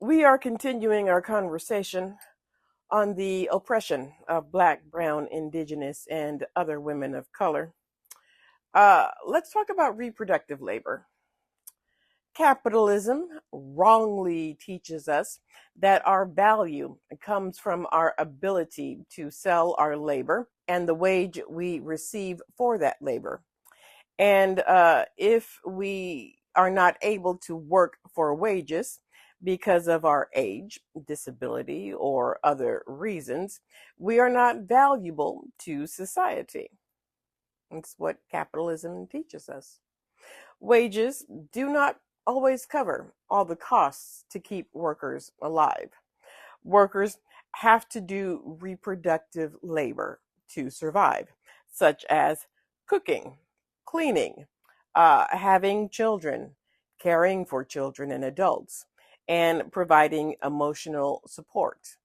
We are continuing our conversation on the oppression of Black, Brown, Indigenous, and other women of color. Let's talk about reproductive labor. Capitalism wrongly teaches us that our value comes from our ability to sell our labor and the wage we receive for that labor. And if we are not able to work for wages because of our age, disability, or other reasons, we are not valuable to society. That's what capitalism teaches us. Wages do not always cover all the costs to keep workers alive. Workers have to do reproductive labor to survive, such as cooking, cleaning, having children, caring for children and adults, and providing emotional support.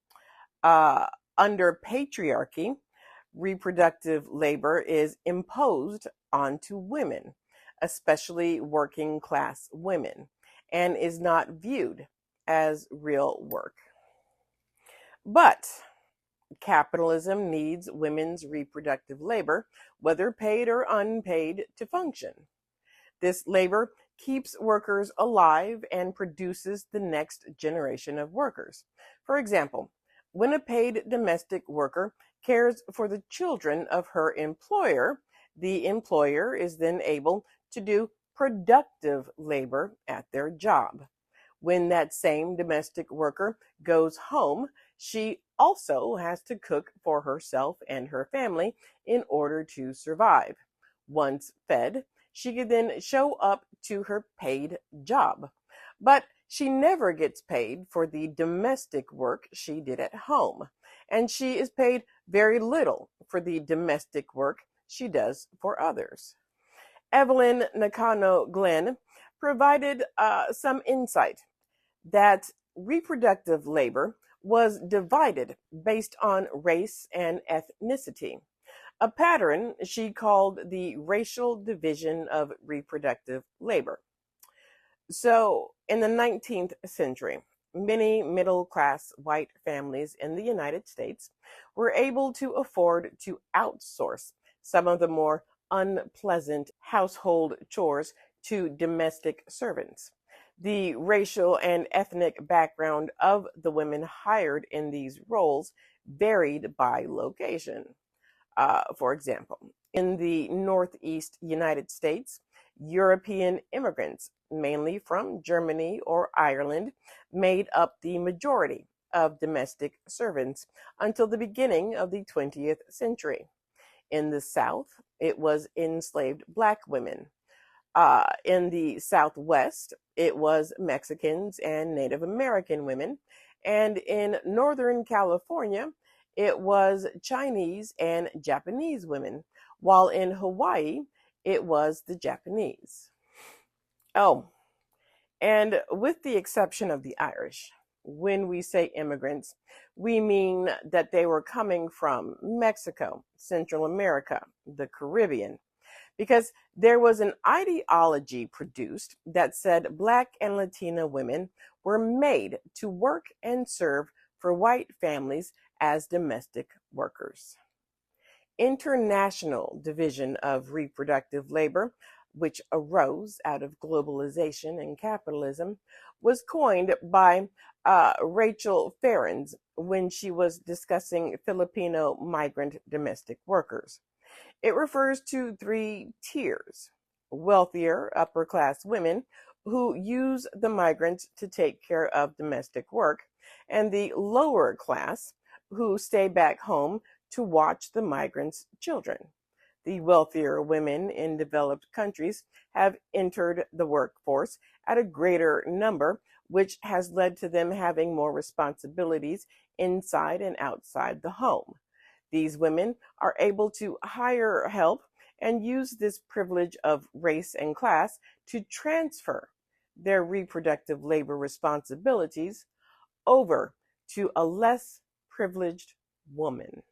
Under patriarchy, reproductive labor is imposed onto women, especially working class women, and is not viewed as real work. But capitalism needs women's reproductive labor, whether paid or unpaid, to function. This labor keeps workers alive and produces the next generation of workers. For example, when a paid domestic worker cares for the children of her employer, the employer is then able to do productive labor at their job. When that same domestic worker goes home, she also has to cook for herself and her family in order to survive. Once fed, she can then show up to her paid job. But she never gets paid for the domestic work she did at home, and she is paid very little for the domestic work she does for others. Evelyn Nakano Glenn provided some insight that reproductive labor was divided based on race and ethnicity, a pattern she called the racial division of reproductive labor. So, in the 19th century, many middle class white families in the United States were able to afford to outsource some of the more unpleasant household chores to domestic servants. The racial and ethnic background of the women hired in these roles varied by location. For example, in the Northeast United States, European immigrants, mainly from Germany or Ireland, made up the majority of domestic servants until the beginning of the 20th century. In the South, it was enslaved Black women. In the Southwest, it was Mexicans and Native American women. And in Northern California, it was Chinese and Japanese women, while in Hawaii, it was the Japanese. Oh, and with the exception of the Irish, when we say immigrants, we mean that they were coming from Mexico, Central America, the Caribbean, because there was an ideology produced that said Black and Latina women were made to work and serve for white families as domestic workers. International division of reproductive labor, which arose out of globalization and capitalism, was coined by Rachel Ferrans when she was discussing Filipino migrant domestic workers. It refers to three tiers: wealthier upper class women who use the migrants to take care of domestic work, and the lower class who stay back home to watch the migrants' children. The wealthier women in developed countries have entered the workforce at a greater number, which has led to them having more responsibilities inside and outside the home. These women are able to hire help and use this privilege of race and class to transfer their reproductive labor responsibilities over to a less privileged woman.